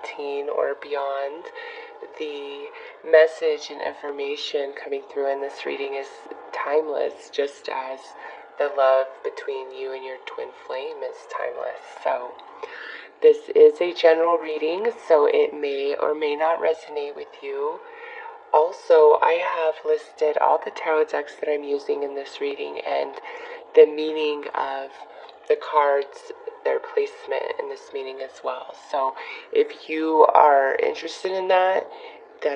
18 or beyond. The message and information coming through in this reading is timeless, just as the love between you and your twin flame is timeless. So this is a general reading, so it may or may not resonate with you. Also, I have listed all the tarot decks that I'm using in this reading and the meaning of the cards, their placement in this meaning as well. So if you are interested in that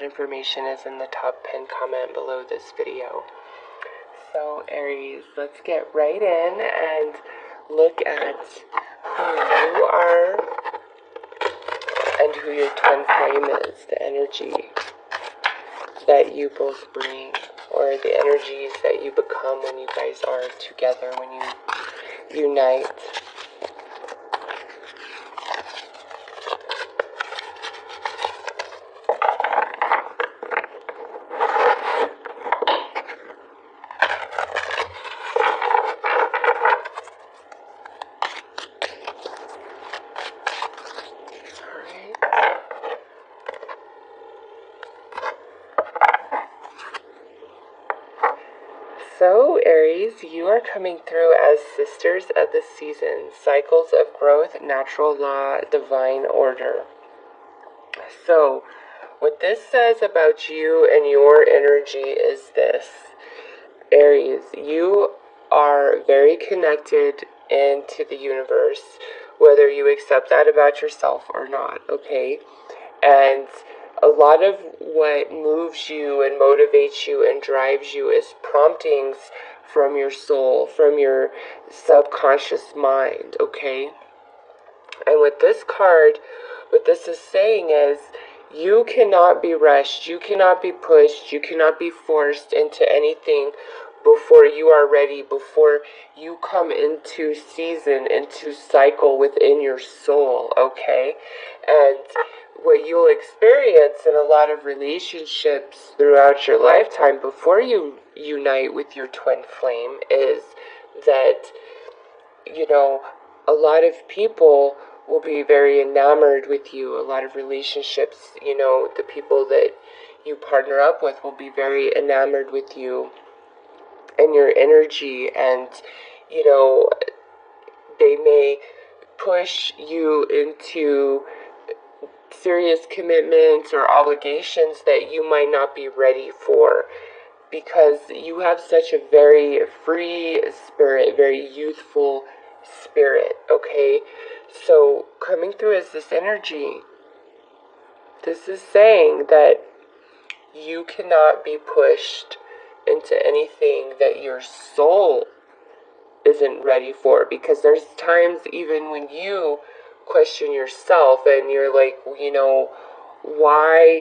information is in the top pinned comment below this video. So Aries, let's get right in and look at who you are and who your twin flame is, the energy that you both bring, or the energies that you become when you guys are together, when you unite. So, Aries, you are coming through as sisters of the season, cycles of growth, natural law, divine order. So, what this says about you and your energy is this. Aries, you are very connected into the universe, whether you accept that about yourself or not, okay? And a lot of what moves you and motivates you and drives you is promptings from your soul, from your subconscious mind, okay? And with this card, what this is saying is you cannot be rushed, you cannot be pushed, you cannot be forced into anything before you are ready, before you come into season, into cycle within your soul, okay? And what you'll experience in a lot of relationships throughout your lifetime before you unite with your twin flame is that, you know, a lot of people will be very enamored with you. A lot of relationships, you know, the people that you partner up with will be very enamored with you and your energy, and, you know, they may push you into serious commitments or obligations that you might not be ready for, because you have such a very free spirit, very youthful spirit, okay? So coming through as this energy, this is saying that you cannot be pushed into anything that your soul isn't ready for, because there's times even when you question yourself and you're like, you know, why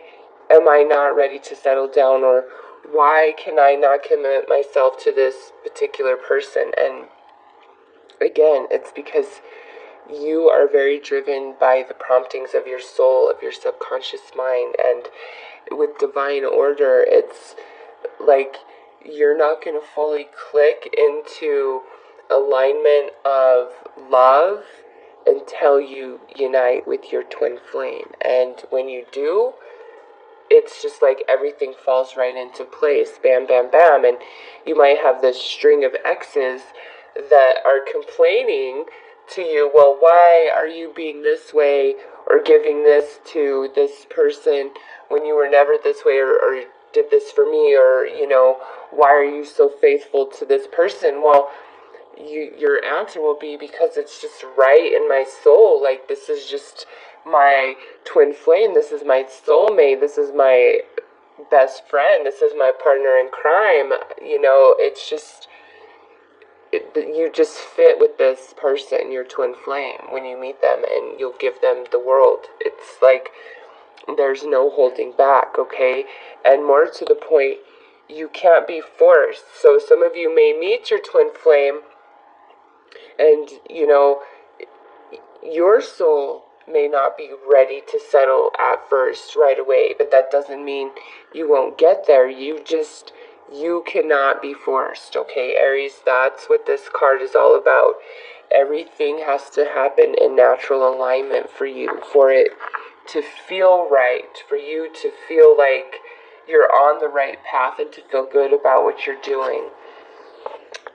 am I not ready to settle down, or why can I not commit myself to this particular person? And again, it's because you are very driven by the promptings of your soul, of your subconscious mind, and with divine order, it's like you're not going to fully click into alignment of love until you unite with your twin flame. And when you do, it's just like everything falls right into place, bam, bam, bam. And you might have this string of exes that are complaining to you, well, why are you being this way or giving this to this person when you were never this way, or did this for me, or, you know, why are you so faithful to this person? Well, your answer will be, because it's just right in my soul. Like, this is just my twin flame, this is my soulmate, this is my best friend, this is my partner in crime. You know, it's just, you just fit with this person, your twin flame, when you meet them, and you'll give them the world. It's like there's no holding back, okay? And more to the point, you can't be forced. So some of you may meet your twin flame and, you know, your soul may not be ready to settle at first right away, but that doesn't mean you won't get there. You cannot be forced, okay, Aries? That's what this card is all about. Everything has to happen in natural alignment for you, for it to feel right, for you to feel like you're on the right path and to feel good about what you're doing.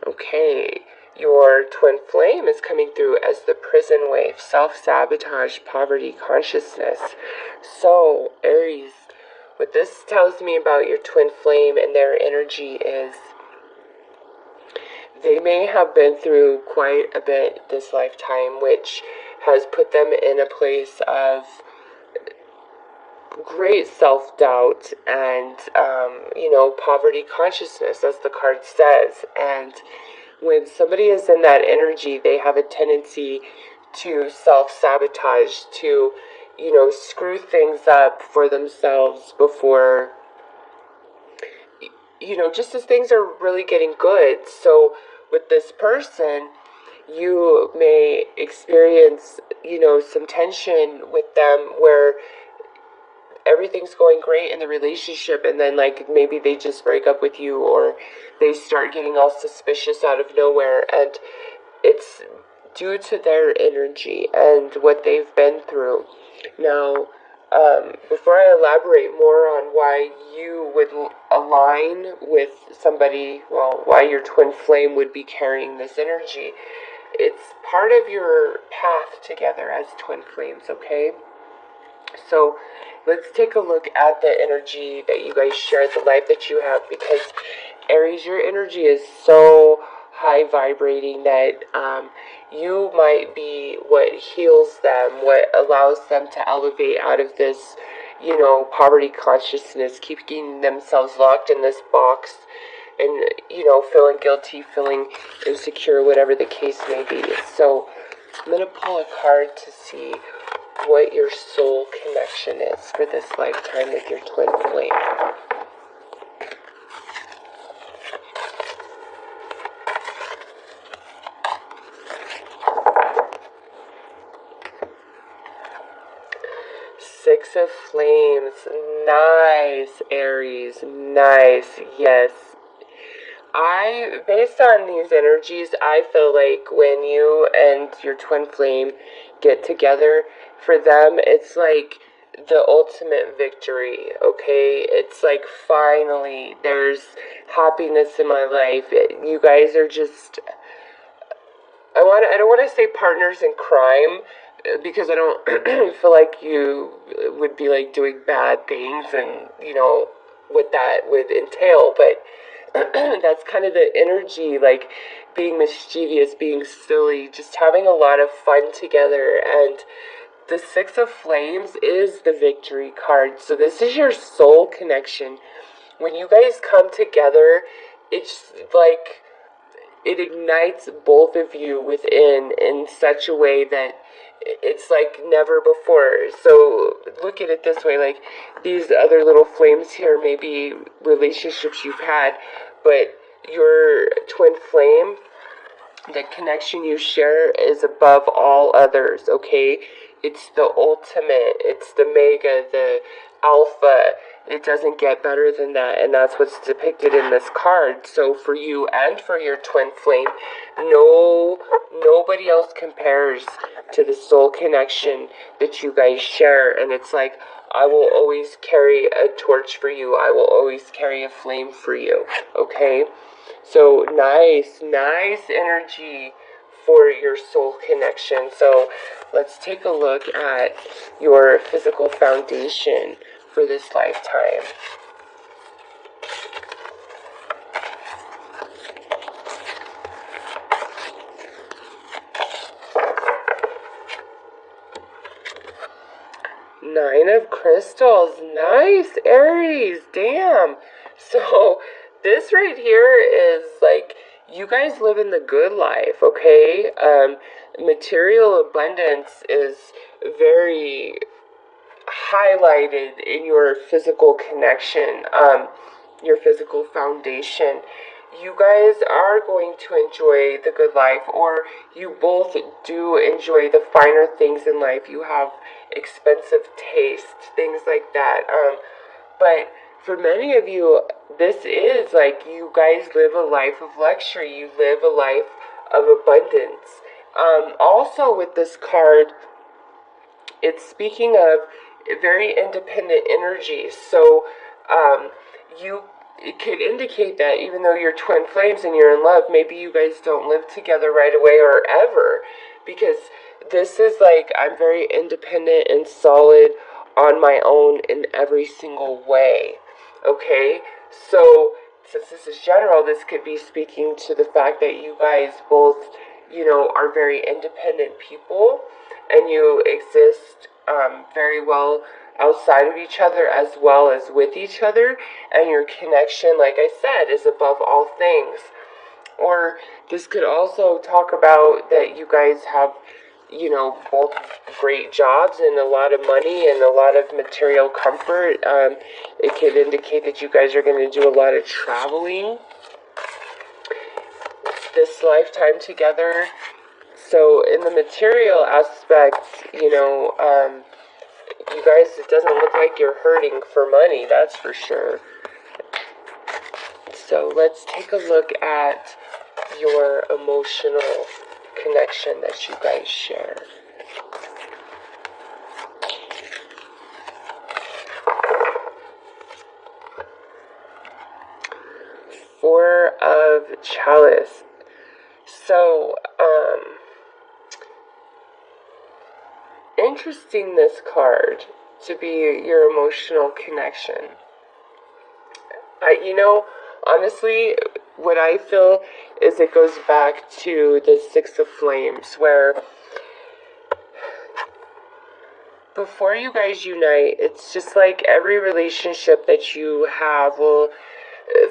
Okay, your twin flame is coming through as the prison wave, self-sabotage, poverty consciousness. So, Aries, what this tells me about your twin flame and their energy is they may have been through quite a bit this lifetime, which has put them in a place of great self-doubt and, poverty consciousness, as the card says. And when somebody is in that energy, they have a tendency to self-sabotage, to, screw things up for themselves before, just as things are really getting good. So with this person, you may experience, some tension with them where everything's going great in the relationship, and then like maybe they just break up with you, or they start getting all suspicious out of nowhere, and it's due to their energy and what they've been through. Now, before I elaborate more on why you would align with somebody, well, why your twin flame would be carrying this energy, it's part of your path together as twin flames, okay? So let's take a look at the energy that you guys share, the life that you have, because Aries, your energy is so high vibrating that you might be what heals them, what allows them to elevate out of this, poverty consciousness, keeping themselves locked in this box and, feeling guilty, feeling insecure, whatever the case may be. So I'm going to pull a card to see what your soul connection is for this lifetime with your twin flame. Six of Flames. Nice, Aries. Nice. Yes. Based on these energies, I feel like when you and your twin flame get together, for them, it's like the ultimate victory, okay? It's like finally there's happiness in my life. You guys are just, I don't want to say partners in crime, because I don't feel like you would be like doing bad things and, what that would entail, but that's kind of the energy, like being mischievous, being silly, just having a lot of fun together. And the Six of Flames is the victory card. So this is your soul connection. When you guys come together, it's like it ignites both of you within in such a way that it's like never before. So look at it this way, like these other little flames here may be relationships you've had, but your twin flame, the connection you share, is above all others, okay? It's the ultimate, it's the mega, the alpha. It doesn't get better than that, and that's what's depicted in this card. So for you and for your twin flame, nobody else compares to the soul connection that you guys share. And it's like, I will always carry a torch for you. I will always carry a flame for you, okay? So nice energy for your soul connection. So let's take a look at your physical foundation for this lifetime. Nine of Crystals. Nice, Aries. Damn. So this right here is like, you guys live in the good life, okay? Material abundance is very highlighted in your physical connection, your physical foundation. You guys are going to enjoy the good life, or you both do enjoy the finer things in life. You have expensive taste, things like that. But for many of you, this is like you guys live a life of luxury. You live a life of abundance. Also with this card, it's speaking of very independent energy. So it could indicate that even though you're twin flames and you're in love, maybe you guys don't live together right away or ever, because this is like, I'm very independent and solid on my own in every single way. Okay, so since this is general, this could be speaking to the fact that you guys both, are very independent people, and you exist very well outside of each other as well as with each other, and your connection, like I said, is above all things. Or this could also talk about that you guys have, both great jobs and a lot of money and a lot of material comfort. It could indicate that you guys are going to do a lot of traveling this lifetime together. So in the material aspect, you guys, it doesn't look like you're hurting for money, that's for sure. So let's take a look at your emotional connection that you guys share. Four of Chalice. So, interesting, this card to be your emotional connection. Honestly, what I feel is it goes back to the Six of Flames, where before you guys unite, it's just like every relationship that you have will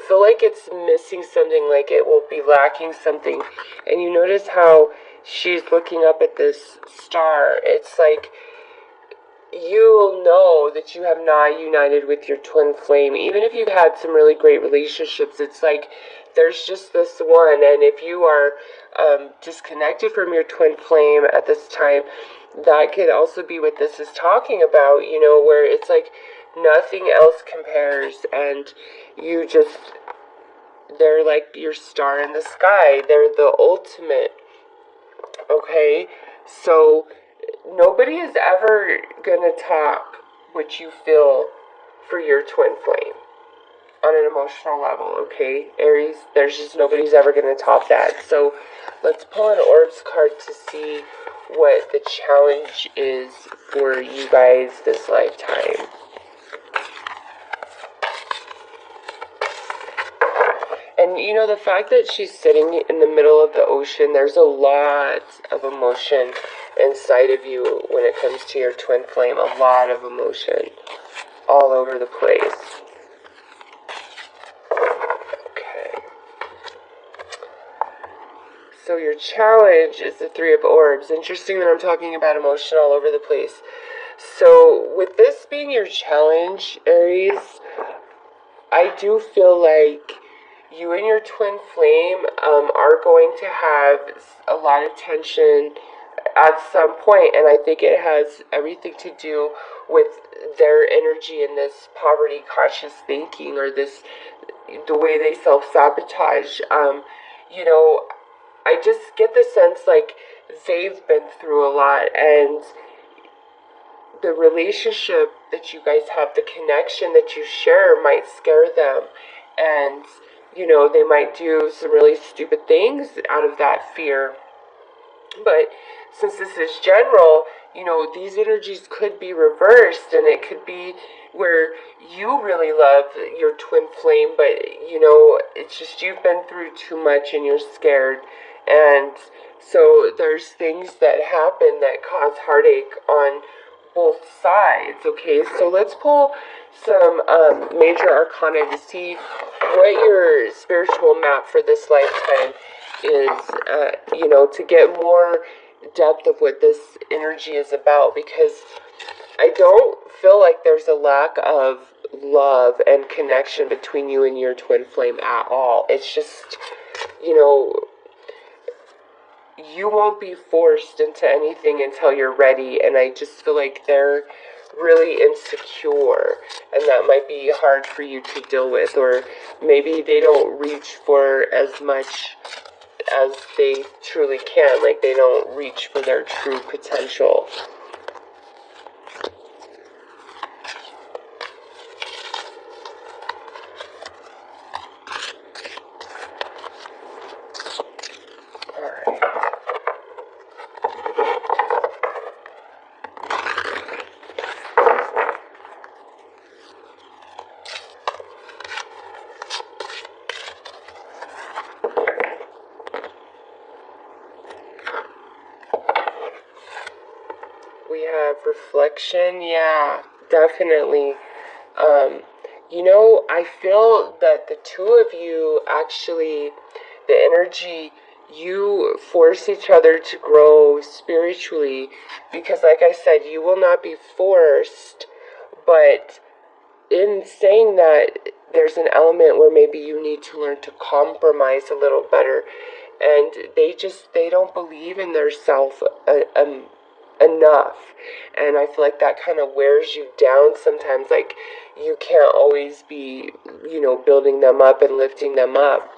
feel like it's missing something, like it will be lacking something. And you notice how she's looking up at this star. It's like you'll know that you have not united with your twin flame. Even if you've had some really great relationships, it's like there's just this one. And if you are disconnected from your twin flame at this time, that could also be what this is talking about, where it's like nothing else compares, and they're like your star in the sky. They're the ultimate. Okay, so nobody is ever gonna top what you feel for your twin flame on an emotional level, okay, Aries? There's just nobody's ever gonna top that. So let's pull an Orbs card to see what the challenge is for you guys this lifetime. And the fact that she's sitting in the middle of the ocean, there's a lot of emotion inside of you when it comes to your twin flame. A lot of emotion all over the place. Okay. So your challenge is the Three of Orbs. Interesting that I'm talking about emotion all over the place. So with this being your challenge, Aries, I do feel like you and your twin flame are going to have a lot of tension at some point, and I think it has everything to do with their energy in this poverty conscious thinking, or the way they self-sabotage. I just get the sense like they've been through a lot, and the relationship that you guys have, the connection that you share, might scare them, and they might do some really stupid things out of that fear. But since this is general, these energies could be reversed, and it could be where you really love your twin flame, but it's just you've been through too much and you're scared. And so there's things that happen that cause heartache on both sides. Okay, so let's pull some major arcana to see what your spiritual map for this lifetime is, to get more depth of what this energy is about, because I don't feel like there's a lack of love and connection between you and your twin flame at all. It's just, you won't be forced into anything until you're ready, and I just feel like they're really insecure, and that might be hard for you to deal with, or maybe they don't reach for as much as they truly can, like they don't reach for their true potential. We have reflection. Yeah, definitely. I feel that the two of you actually, the energy, you force each other to grow spiritually because, like I said, you will not be forced, but in saying that, there's an element where maybe you need to learn to compromise a little better, and they don't believe in their self enough, and I feel like that kind of wears you down sometimes. Like you can't always be, building them up and lifting them up.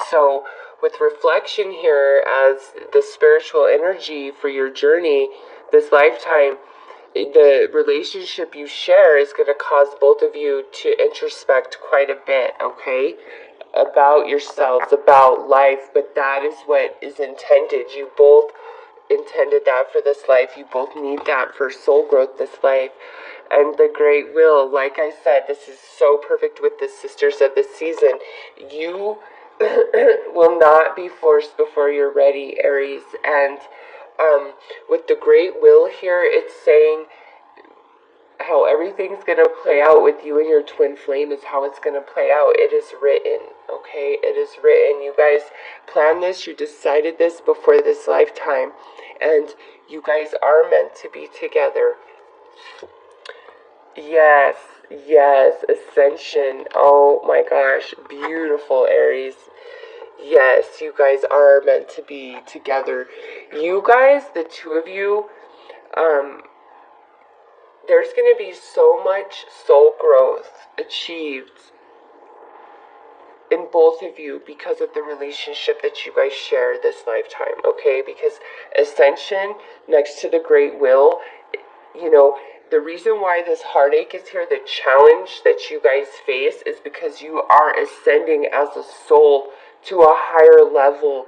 So with reflection here as the spiritual energy for your journey this lifetime, the relationship you share is going to cause both of you to introspect quite a bit, okay? About yourselves, about life, but that is what is intended. You both intended that for this life. You both need that for soul growth this life. And the great will, like I said, this is so perfect with the sisters of the season. You will not be forced before you're ready, Aries. And with the great will here, it's saying how everything's going to play out with you and your twin flame is how it's going to play out. It is written, okay? It is written. You guys planned this. You decided this before this lifetime. And you guys are meant to be together. Yes, ascension. Oh my gosh, beautiful, Aries. Yes, you guys are meant to be together. You guys, the two of you, there's going to be so much soul growth achieved in both of you because of the relationship that you guys share this lifetime, okay? Because ascension next to the great will, the reason why this heartache is here, the challenge that you guys face, is because you are ascending as a soul to a higher level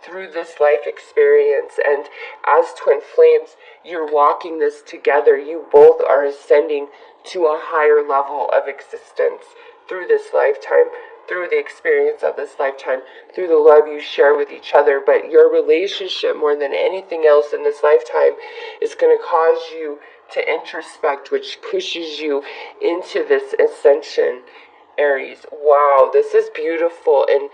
through this life experience. And as twin flames, you're walking this together. You both are ascending to a higher level of existence through this lifetime, through the experience of this lifetime, through the love you share with each other. But your relationship, more than anything else in this lifetime, is going to cause you to introspect, which pushes you into this ascension, Aries. Wow, this is beautiful, and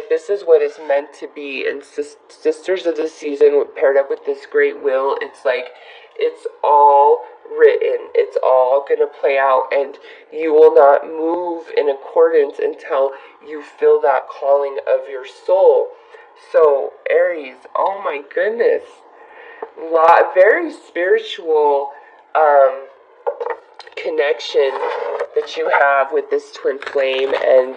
this is what is meant to be. And Sisters of the Season paired up with this great will, it's all written. It's all gonna play out, and you will not move in accordance until you feel that calling of your soul. So Aries, oh my goodness, very spiritual connection that you have with this twin flame. And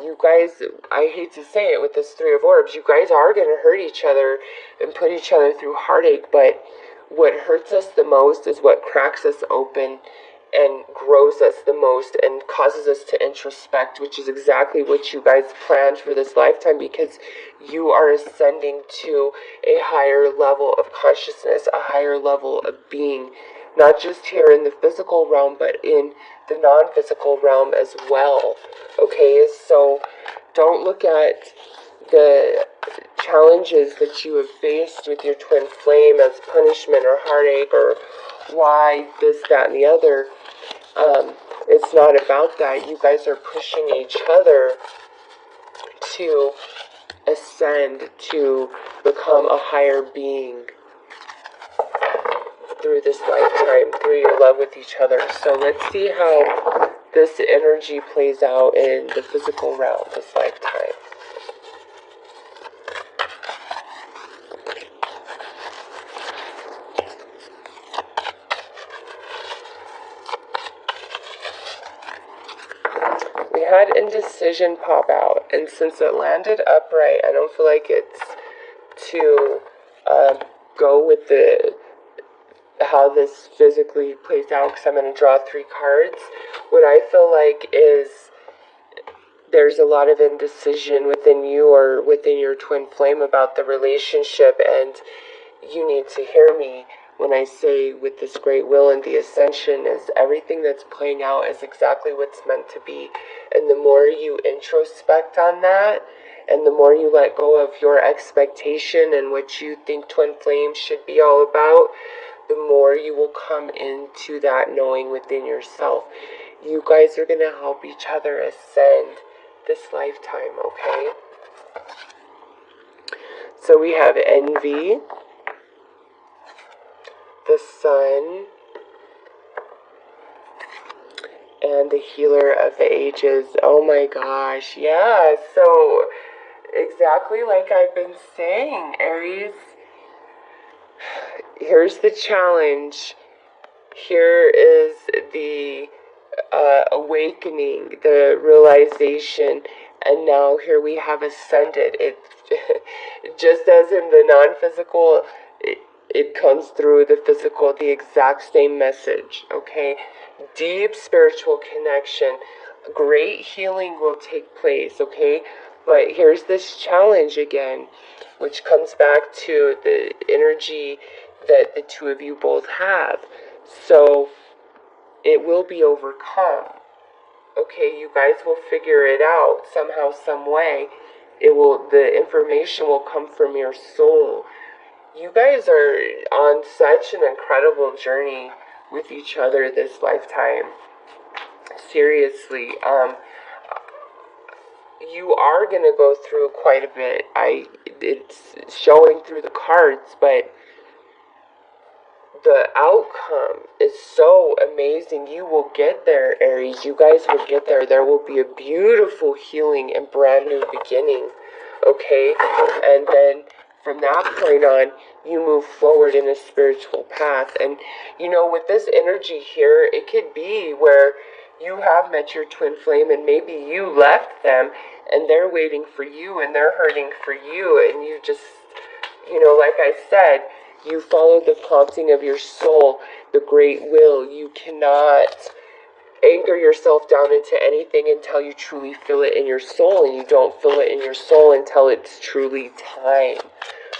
you guys, I hate to say it, with this Three of Orbs, you guys are going to hurt each other and put each other through heartache, but what hurts us the most is what cracks us open and grows us the most and causes us to introspect, which is exactly what you guys planned for this lifetime, because you are ascending to a higher level of consciousness, a higher level of being, not just here in the physical realm, but in the non-physical realm as well. Okay, so don't look at the challenges that you have faced with your twin flame as punishment or heartache or why this, that, and the other. It's not about that. You guys are pushing each other to ascend, to become a higher being through this lifetime, through your love with each other. So let's see how this energy plays out in the physical realm this lifetime. We had indecision pop out, and since it landed upright, I don't feel like it's to go with how this physically plays out, because I'm going to draw 3 cards. What I feel like is there's a lot of indecision within you or within your twin flame about the relationship, and you need to hear me when I say with this great will and the ascension is everything that's playing out is exactly what's meant to be. And the more you introspect on that And the more you let go of your expectation and what you think twin flame should be all about, the more you will come into that knowing within yourself. You guys are going to help each other ascend this lifetime, okay? So we have envy, the sun, and the healer of the ages. Oh my gosh, yeah. So exactly like I've been saying, Aries, here's the challenge. Here is the awakening, the realization, and now here we have ascended. It just as in the non-physical, it comes through the physical, the exact same message, okay? Deep spiritual connection, great healing will take place, okay? But here's this challenge again, which comes back to the energy that the two of you both have. So it will be overcome. Okay, you guys will figure it out somehow, some way. The information will come from your soul. You guys are on such an incredible journey with each other this lifetime. Seriously, you are gonna go through quite a bit. It's showing through the cards, but the outcome is so amazing. You will get there, Aries. You guys will get there. There will be a beautiful healing and brand new beginning, okay? And then from that point on, you move forward in a spiritual path. And, you know, with this energy here, it could be where you have met your twin flame and maybe you left them and they're waiting for you and they're hurting for you. And you just, you know, like I said, you follow the prompting of your soul, the great will. You cannot anchor yourself down into anything until you truly feel it in your soul, and you don't feel it in your soul until it's truly time,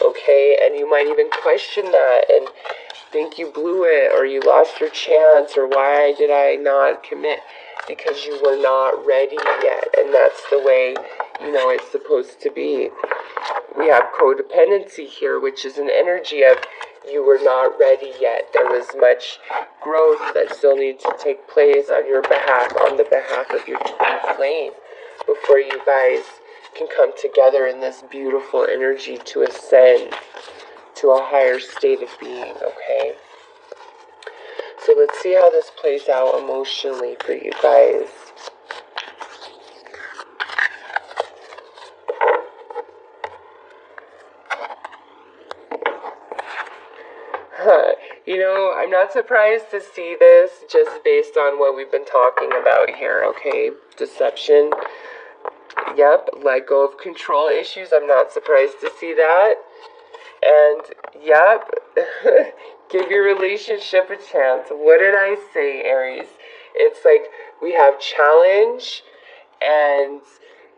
okay? And you might even question that and think you blew it, or you lost your chance, or why did I not commit? Because you were not ready yet, and that's the way, you know, it's supposed to be. We have codependency here, which is an energy of you were not ready yet. There was much growth that still needs to take place on your behalf, on the behalf of your twin flame, before you guys can come together in this beautiful energy to ascend to a higher state of being, okay? So let's see how this plays out emotionally for you guys. You know, I'm not surprised to see this just based on what we've been talking about here, okay? Deception. Yep, let go of control issues. I'm not surprised to see that. And, yep, give your relationship a chance. What did I say, Aries? It's like we have challenge and,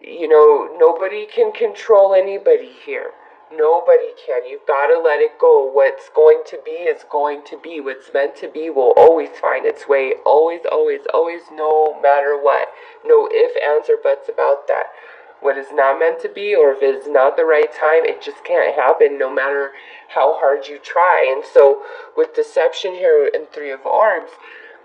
you know, nobody can control anybody here. Nobody can. You've got to let it go. What's going to be is going to be. What's meant to be will always find its way. Always, always, always, no matter what. No ifs, ands, or buts about that. What is not meant to be, or if it is not the right time, it just can't happen no matter how hard you try. And so with deception here in Three of Orbs,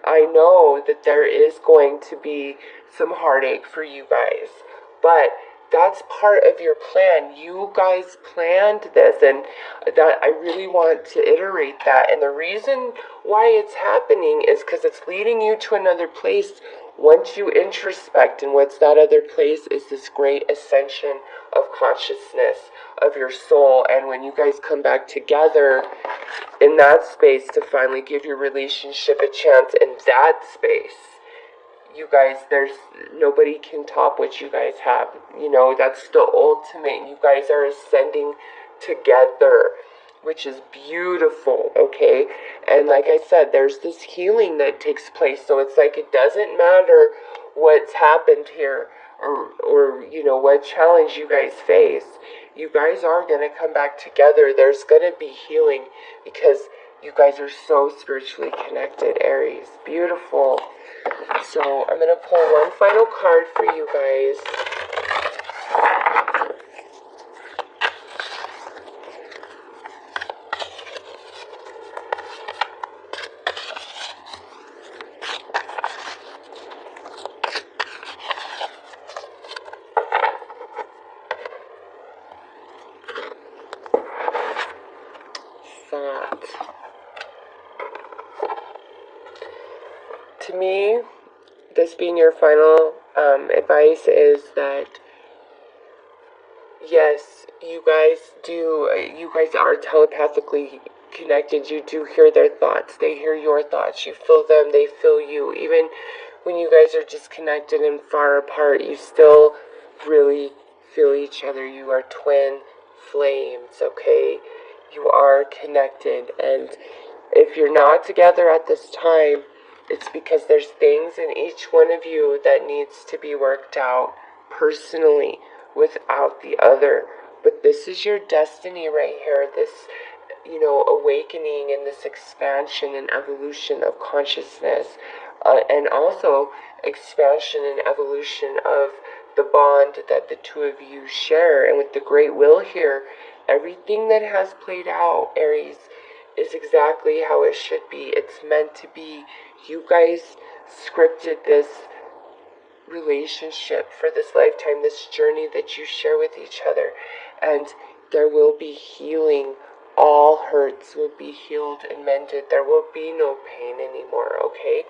I know that there is going to be some heartache for you guys. But that's part of your plan. You guys planned this, and that I really want to iterate that. And the reason why it's happening is because it's leading you to another place. Once you introspect, and what's that other place is this great ascension of consciousness of your soul. And when you guys come back together in that space to finally give your relationship a chance in that space, you guys, there's nobody can top what you guys have. You know, that's the ultimate. You guys are ascending together, which is beautiful, okay? And like I said, there's this healing that takes place. So it's like it doesn't matter what's happened here or you know, what challenge you guys face. You guys are going to come back together. There's going to be healing because you guys are so spiritually connected, Aries. Beautiful. So I'm going to pull one final card for you guys. thought. To me, this being your final advice is that yes, you guys are telepathically connected. You do hear their thoughts. They hear your thoughts. You feel them. They feel you. Even when you guys are disconnected and far apart, you still really feel each other. You are twin flames, okay? You are connected. And if you're not together at this time, it's because there's things in each one of you that needs to be worked out personally without the other. But this is your destiny right here. This, awakening and this expansion and evolution of consciousness. And also expansion and evolution of the bond that the two of you share. And with the great will here, everything that has played out, Aries, is exactly how it should be. It's meant to be. You guys scripted this relationship for this lifetime, this journey that you share with each other. And there will be healing. All hurts will be healed and mended. There will be no pain anymore, okay?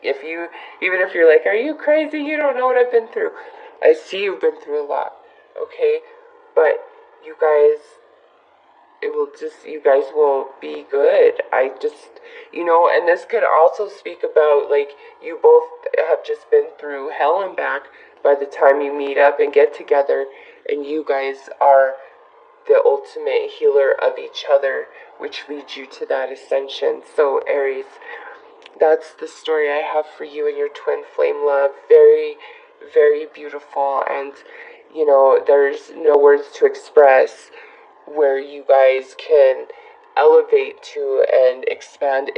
Even if you're like, are you crazy? You don't know what I've been through. I see you've been through a lot, okay? But you guys, you guys will be good. And this could also speak about, like, you both have just been through hell and back by the time you meet up and get together, and you guys are the ultimate healer of each other, which leads you to that ascension. So, Aries, that's the story I have for you and your twin flame love. Very, very beautiful, and, there's no words to express where you guys can elevate to and expand